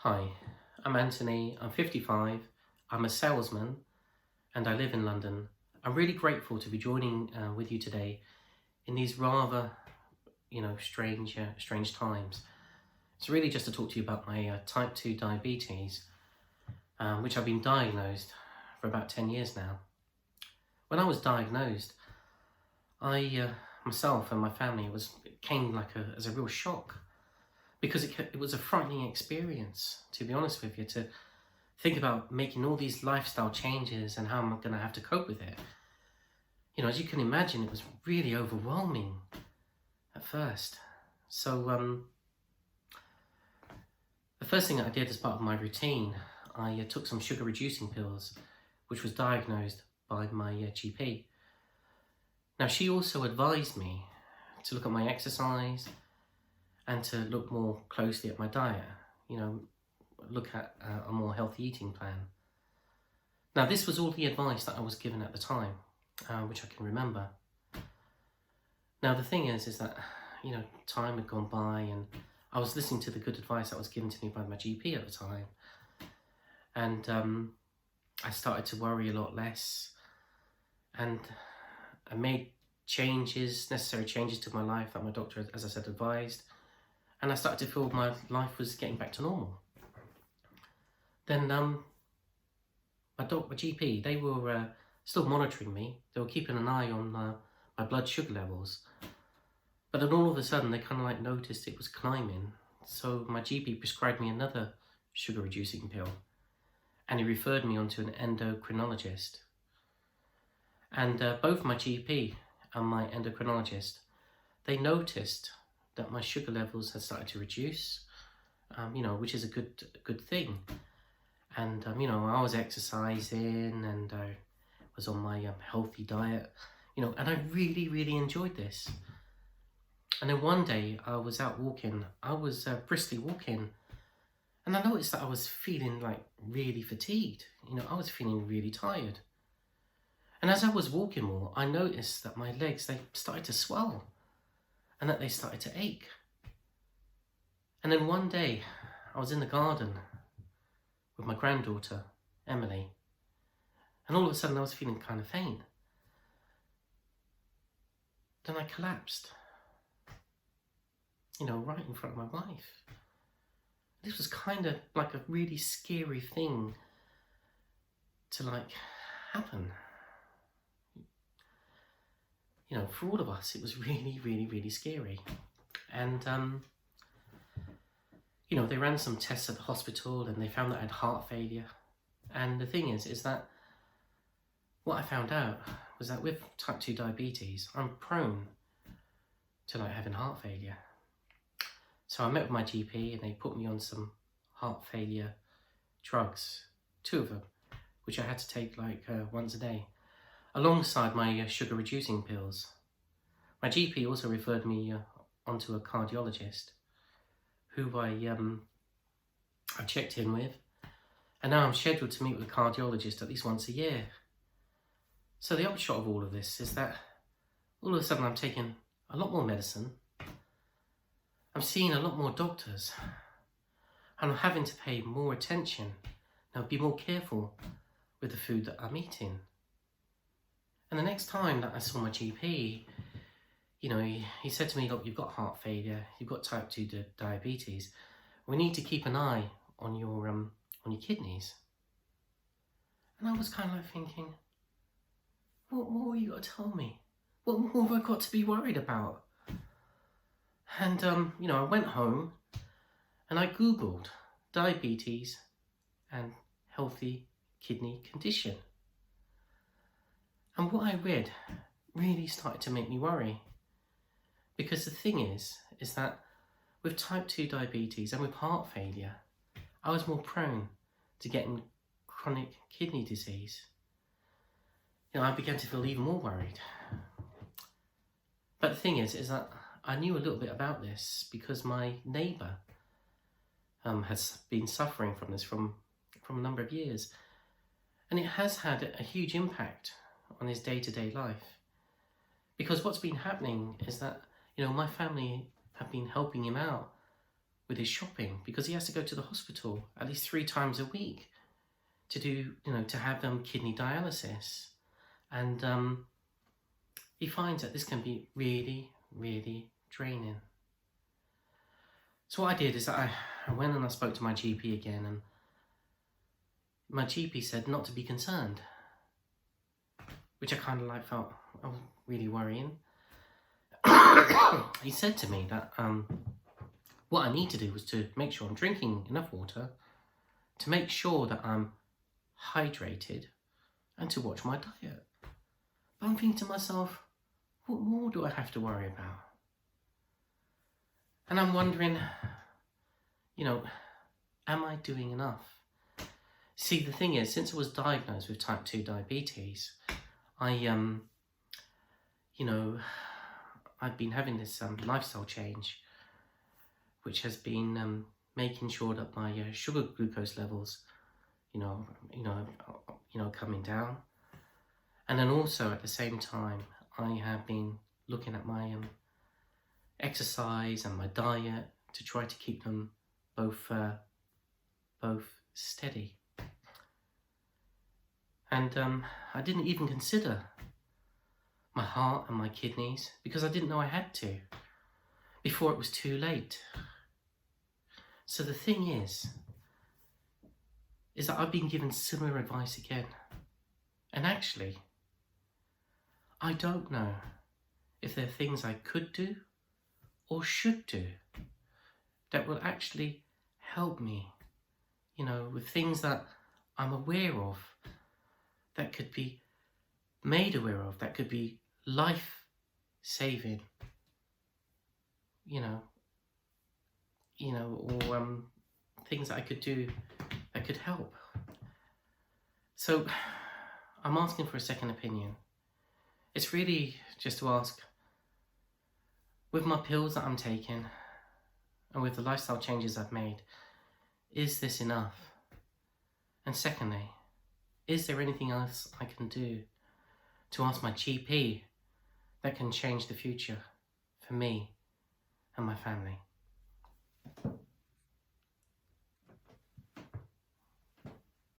Hi, I'm Anthony, I'm 55, I'm a salesman and I live in London. I'm really grateful to be joining with you today in these rather, strange times. It's really just to talk to you about my type 2 diabetes, which I've been diagnosed for about 10 years now. When I was diagnosed, I myself and my family, it came as a real shock because it was a frightening experience, to be honest with you, to think about making all these lifestyle changes and how I'm going to have to cope with it. As you can imagine, it was really overwhelming at first. So the first thing that I did as part of my routine, I took some sugar reducing pills, which was diagnosed by my GP. Now, she also advised me to look at my exercise and to look more closely at my diet, look at a more healthy eating plan. Now, this was all the advice that I was given at the time, which I can remember. Now, the thing is that, time had gone by and I was listening to the good advice that was given to me by my GP at the time. And I started to worry a lot less. And I made necessary changes to my life that my doctor, as I said, advised. And I started to feel my life was getting back to normal. Then my GP, they were still monitoring me. They were keeping an eye on my blood sugar levels. But then all of a sudden, they kind of noticed it was climbing. So my GP prescribed me another sugar reducing pill. And he referred me onto an endocrinologist. And both my GP and my endocrinologist, they noticed that my sugar levels had started to reduce, which is a good thing. And, I was exercising and I was on my healthy diet, and I really, really enjoyed this. And then one day I was out walking, I was briskly walking, and I noticed that I was feeling really fatigued. I was feeling really tired. And as I was walking more, I noticed that my legs, they started to swell and that they started to ache. And then one day I was in the garden with my granddaughter, Emily, and all of a sudden I was feeling kind of faint. Then I collapsed, right in front of my wife. This was kind of like a really scary thing to happen. For all of us, it was really, really, really scary. And, they ran some tests at the hospital and they found that I had heart failure. And the thing is that what I found out was that with type 2 diabetes, I'm prone to having heart failure. So I met with my GP and they put me on some heart failure drugs, 2 of them, which I had to take once a day, alongside my sugar reducing pills. My GP also referred me onto a cardiologist who I checked in with, and now I'm scheduled to meet with a cardiologist at least once a year. So the upshot of all of this is that all of a sudden I'm taking a lot more medicine, I'm seeing a lot more doctors, and I'm having to pay more attention, now be more careful with the food that I'm eating. And the next time that I saw my GP, he said to me, look, you've got heart failure, you've got type 2 diabetes. We need to keep an eye on your kidneys. And I was kind of thinking, what more are you got to tell me? What more have I got to be worried about? And, I went home and I Googled diabetes and healthy kidney condition. And what I read really started to make me worry. Because the thing is that with type 2 diabetes and with heart failure, I was more prone to getting chronic kidney disease. I began to feel even more worried. But the thing is that I knew a little bit about this because my neighbour has been suffering from this from a number of years. And it has had a huge impact on his day-to-day life. Because what's been happening is that, my family have been helping him out with his shopping because he has to go to the hospital at least 3 times a week to do, to have kidney dialysis. And he finds that this can be really, really draining. So what I did is I went and I spoke to my GP again, and my GP said not to be concerned, which I kind of felt I was really worrying. He said to me that what I need to do was to make sure I'm drinking enough water, to make sure that I'm hydrated, and to watch my diet. But I'm thinking to myself, what more do I have to worry about? And I'm wondering, am I doing enough? See, the thing is, since I was diagnosed with type 2 diabetes, I've been having this lifestyle change, which has been making sure that my sugar glucose levels, coming down. And then also at the same time, I have been looking at my exercise and my diet to try to keep them both steady. And I didn't even consider my heart and my kidneys because I didn't know I had to before it was too late. So the thing is that I've been given similar advice again. And actually, I don't know if there are things I could do or should do that will actually help me, with things that I'm aware of, that could be made aware of, that could be life-saving, or things that I could do that could help. So I'm asking for a second opinion. It's really just to ask, with my pills that I'm taking and with the lifestyle changes I've made, is this enough? And secondly, is there anything else I can do to ask my GP that can change the future for me and my family?